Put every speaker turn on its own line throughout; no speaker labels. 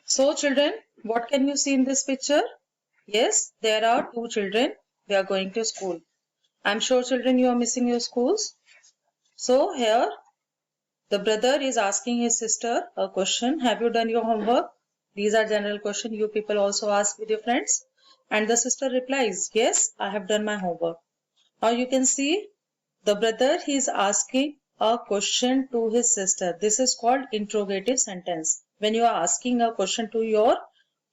So children, what can you see in this picture? Yes, there are two children. They are going to school. I'm sure children you are missing your schools. So here the brother is asking his sister a question. Have you done your homework? These are general questions you people also ask with your friends. And the sister replies, yes, I have done my homework. Now you can see the brother, he is asking a question to his sister. This is called interrogative sentence. When you are asking a question to your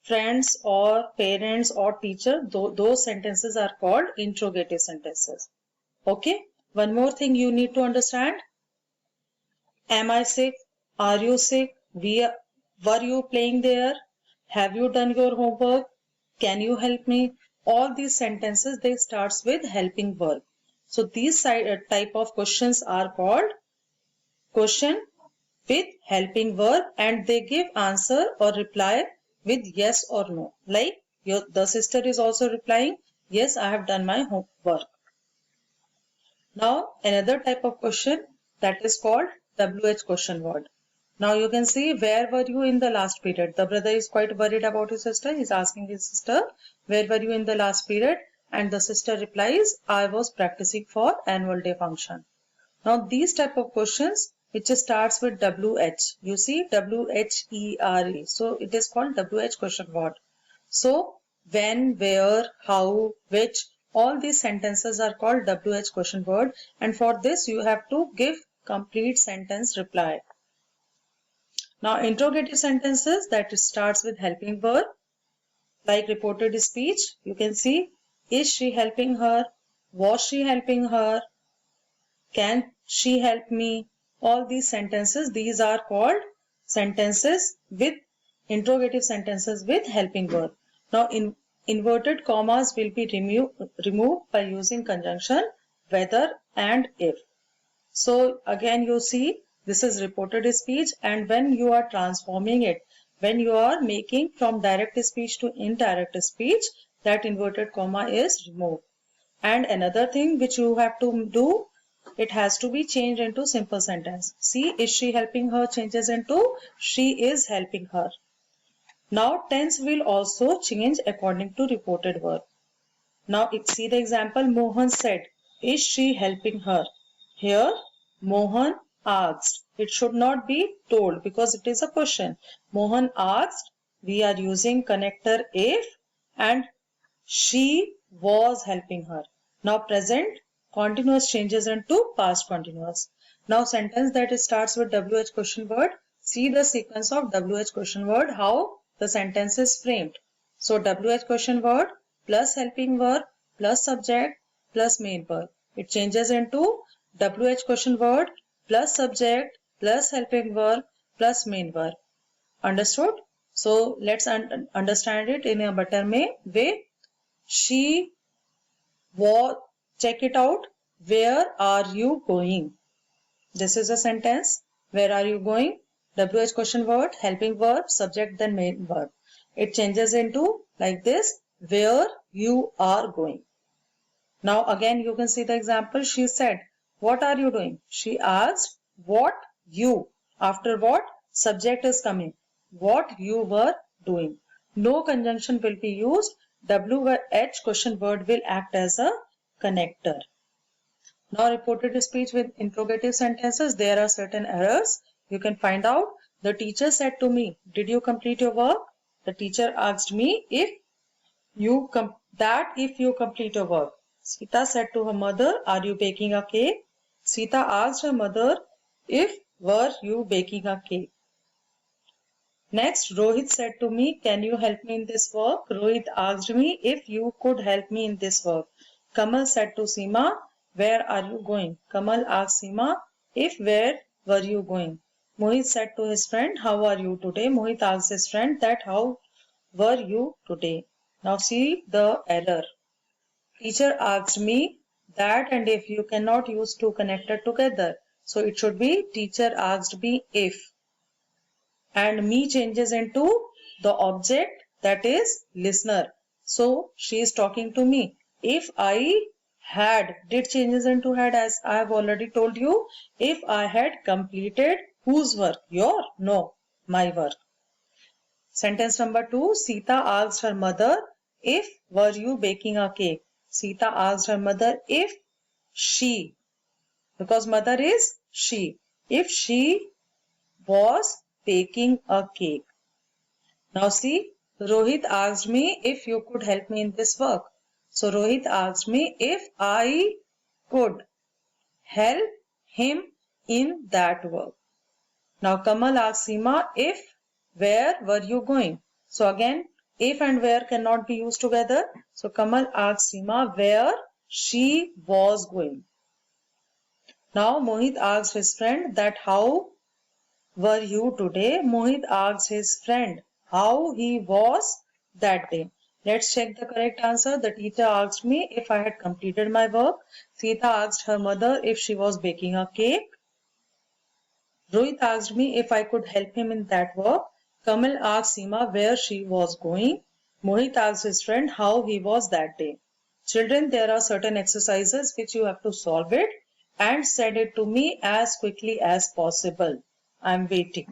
friends or parents or teacher, those sentences are called interrogative sentences. Okay. One more thing you need to understand. Am I sick? Are you sick? Were you playing there? Have you done your homework? Can you help me? All these sentences, they starts with helping verb. So these type of questions are called question with helping verb, and they give answer or reply with yes or no. Like the sister is also replying, yes, I have done my homework. Now another type of question, that is called WH question word. Now you can see, where were you in the last period? The brother is quite worried about his sister. He's asking his sister, where were you in the last period? And the sister replies, I was practicing for annual day function. Now these type of questions which starts with WH. You see WHERE. So it is called WH question word. So when, where, how, which, all these sentences are called WH question word, and for this you have to give complete sentence reply. Now interrogative sentences, that starts with helping verb, like reported speech. You can see, is she helping her? Was she helping her? Can she help me? All these sentences, these are called sentences with interrogative sentences with helping verb. Now inverted commas will be removed by using conjunction whether and if. So again you see, this is reported speech, and when you are transforming it, when you are making from direct speech to indirect speech, that inverted comma is removed. And another thing which you have to do, it has to be changed into simple sentence. See, is she helping her changes into she is helping her. Now tense will also change according to reported verb. Now see the example, Mohan said, is she helping her? Here Mohan asked. It should not be told because it is a question. Mohan asked, we are using connector if, and she was helping her. Now present continuous changes into past continuous. Now sentence that starts with WH question word. See the sequence of WH question word, how the sentence is framed. So WH question word plus helping verb plus subject plus main verb. It changes into WH question word plus subject plus helping verb plus main verb. Understood? So let's understand it in a better way. She was, check it out. Where are you going? This is a sentence. Where are you going? WH question word, helping verb, subject, then main verb. It changes into like this, where you are going. Now again you can see the example. She said, what are you doing? She asked, what you. After what? Subject is coming. What you were doing. No conjunction will be used. WH question word will act as a connector. Now reported speech with interrogative sentences, there are certain errors. You can find out. The teacher said to me, did you complete your work? The teacher asked me if you complete your work. Sita said to her mother, are you baking a cake? Sita asked her mother if were you baking a cake. Next, Rohit said to me, can you help me in this work? Rohit asked me if you could help me in this work. Kamal said to Seema, where are you going? Kamal asked Seema, if where were you going? Mohit said to his friend, how are you today? Mohit asked his friend that how were you today? Now see the error. Teacher asked me that, and if you cannot use two connected together. So it should be teacher asked me if. And me changes into the object, that is listener. So she is talking to me. If I had, did changes into had, as I have already told you. If I had completed whose work? Your? No, my work. Sentence number 2, Sita asked her mother, if were you baking a cake? Sita asked her mother if she, because mother is she, if she was baking a cake. Now see, Rohit asked me if you could help me in this work. So Rohit asked me if I could help him in that work. Now Kamal asked Seema if where were you going? So again, if and where cannot be used together. So Kamal asked Seema where she was going. Now Mohit asked his friend that how were you today? Mohit asked his friend how he was that day. Let's check the correct answer. The teacher asked me if I had completed my work. Sita asked her mother if she was baking a cake. Rohit asked me if I could help him in that work. Kamal asked Seema where she was going. Mohit asked his friend how he was that day. Children, there are certain exercises which you have to solve it and send it to me as quickly as possible. I am waiting.